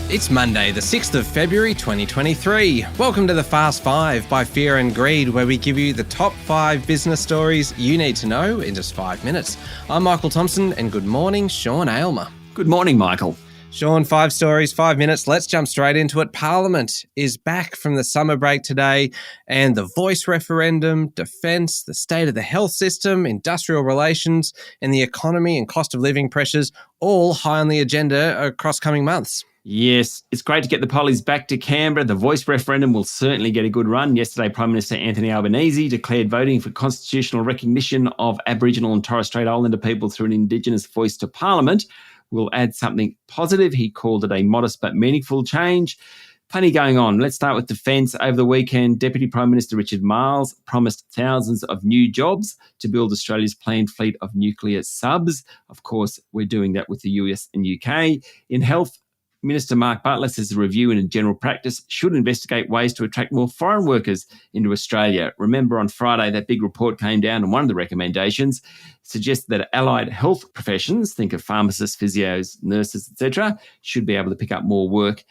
It's Monday, the 6th of February 2023. Welcome to the Fast Five by Fear and Greed, where we give you the top 5 business stories you need to know in just 5 minutes. I'm Michael Thompson, and good morning, Sean Aylmer. Good morning, Michael. Sean, 5 stories, 5 minutes. Let's jump straight into it. Parliament is back from the summer break today, and the voice referendum, defence, the state of the health system, industrial relations, and the economy and cost of living pressures all high on the agenda across coming months. Yes, it's great to get the pollies back to Canberra. The voice referendum will certainly get a good run. Yesterday, Prime Minister Anthony Albanese declared voting for constitutional recognition of Aboriginal and Torres Strait Islander people through an Indigenous voice to Parliament will add something positive. He called it a modest but meaningful change. Plenty going on. Let's start with defence. Over the weekend, Deputy Prime Minister Richard Marles promised thousands of new jobs to build Australia's planned fleet of nuclear subs. Of course, we're doing that with the US and UK. In health, Minister Mark Butler says the review in general practice should investigate ways to attract more foreign workers into Australia. Remember, on Friday, that big report came down, and one of the recommendations suggested that allied health professions, think of pharmacists, physios, nurses, etc., should be able to pick up more work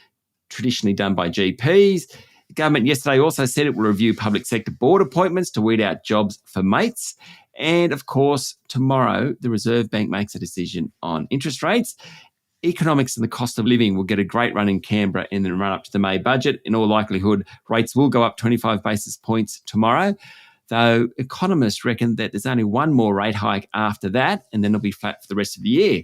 traditionally done by GPs. The government yesterday also said it will review public sector board appointments to weed out jobs for mates. And, of course, tomorrow, the Reserve Bank makes a decision on interest rates. Economics and the cost of living will get a great run in Canberra in the run up to the May budget. In all likelihood, rates will go up 25 basis points tomorrow, though economists reckon that there's only one more rate hike after that, and then it'll be flat for the rest of the year.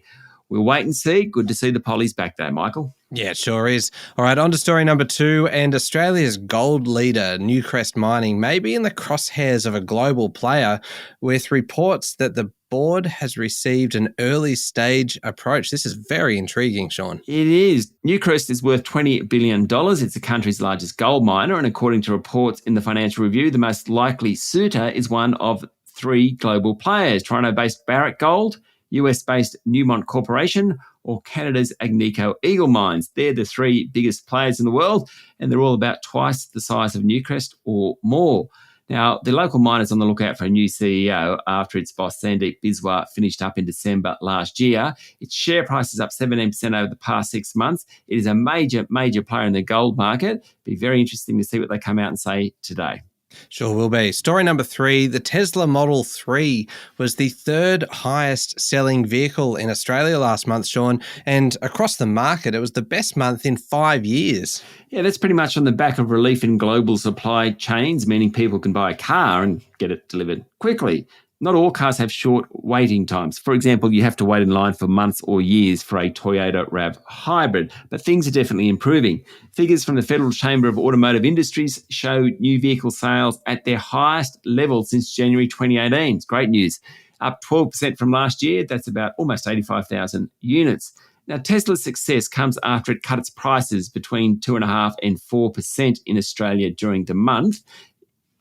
We'll wait and see. Good to see the pollies back though, Michael. Yeah, it sure is. All right, on to story number 2. And Australia's gold leader, Newcrest Mining, may be in the crosshairs of a global player, with reports that the board has received an early stage approach. This is very intriguing, Sean. It is. Newcrest is worth $20 billion. It's the country's largest gold miner, and according to reports in the Financial Review, the most likely suitor is one of 3 global players: Toronto-based Barrick Gold, US-based Newmont Corporation, or Canada's Agnico Eagle Mines. They're the 3 biggest players in the world, and they're all about twice the size of Newcrest or more. Now, the local miner's on the lookout for a new CEO after its boss, Sandeep Biswas, finished up in December last year. Its share price is up 17% over the past 6 months. It is a major player in the gold market. It'll be very interesting to see what they come out and say today. Sure will be. Story number 3, the Tesla Model 3 was the 3rd highest selling vehicle in Australia last month, Sean, and across the market, it was the best month in 5 years. Yeah, that's pretty much on the back of relief in global supply chains, meaning people can buy a car and get it delivered quickly. Not all cars have short waiting times. For example, you have to wait in line for months or years for a Toyota RAV hybrid, but things are definitely improving. Figures from the Federal Chamber of Automotive Industries show new vehicle sales at their highest level since January 2018. It's great news. Up 12% from last year. That's about almost 85,000 units. Now, Tesla's success comes after it cut its prices between 2.5% and 4% in Australia during the month.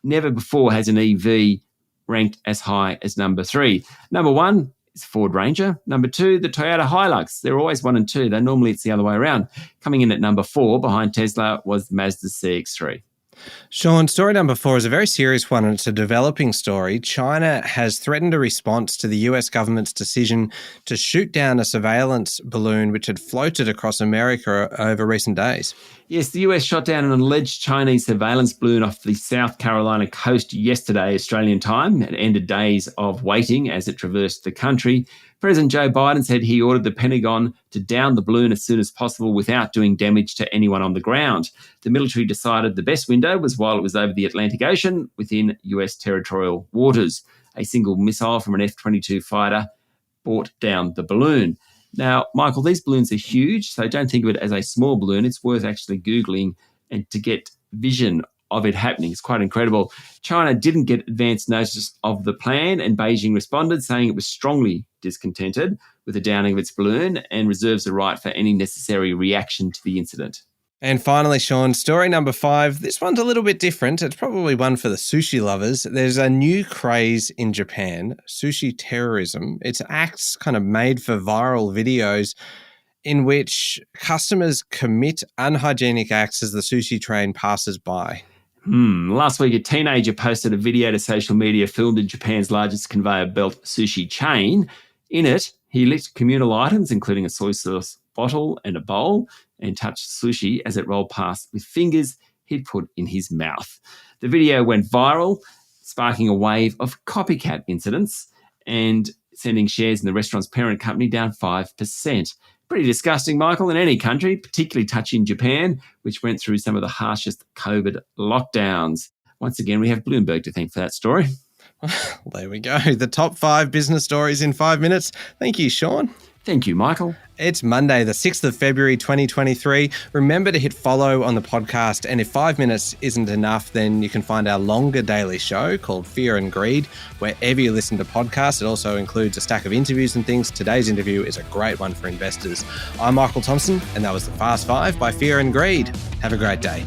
Never before has an EV ranked as high as number 3. Number 1 is Ford Ranger. Number 2, the Toyota Hilux. They're always 1 and 2, though normally it's the other way around. Coming in at number 4 behind Tesla was Mazda's CX-3. Sean, story number 4 is a very serious one, and it's a developing story. China has threatened a response to the US government's decision to shoot down a surveillance balloon which had floated across America over recent days. Yes, the US shot down an alleged Chinese surveillance balloon off the South Carolina coast yesterday, Australian time. It ended days of waiting as it traversed the country. President Joe Biden said he ordered the Pentagon to down the balloon as soon as possible without doing damage to anyone on the ground. The military decided the best window was while it was over the Atlantic Ocean within US territorial waters. A single missile from an F-22 fighter brought down the balloon. Now, Michael, these balloons are huge, so don't think of it as a small balloon. It's worth actually Googling and to get vision of it happening. It's quite incredible. China didn't get advance notice of the plan, and Beijing responded saying it was strongly discontented with the downing of its balloon and reserves the right for any necessary reaction to the incident. And finally, Sean, story number 5. This one's a little bit different. It's probably one for the sushi lovers. There's a new craze in Japan, sushi terrorism. It's acts kind of made for viral videos in which customers commit unhygienic acts as the sushi train passes by. Last week, a teenager posted a video to social media filmed in Japan's largest conveyor belt sushi chain. In it, He licked communal items, including a soy sauce bottle and a bowl, and touched sushi as it rolled past with fingers he'd put in his mouth. The video went viral, sparking a wave of copycat incidents and sending shares in the restaurant's parent company down 5%. Pretty disgusting, Michael, in any country, particularly touching Japan, which went through some of the harshest COVID lockdowns. Once again, we have Bloomberg to thank for that story. There we go. The top 5 business stories in 5 minutes. Thank you, Sean. Thank you, Michael. It's Monday, the 6th of February, 2023. Remember to hit follow on the podcast. And if 5 minutes isn't enough, then you can find our longer daily show called Fear and Greed, wherever you listen to podcasts. It also includes a stack of interviews and things. Today's interview is a great one for investors. I'm Michael Thompson, and that was the Fast 5 by Fear and Greed. Have a great day.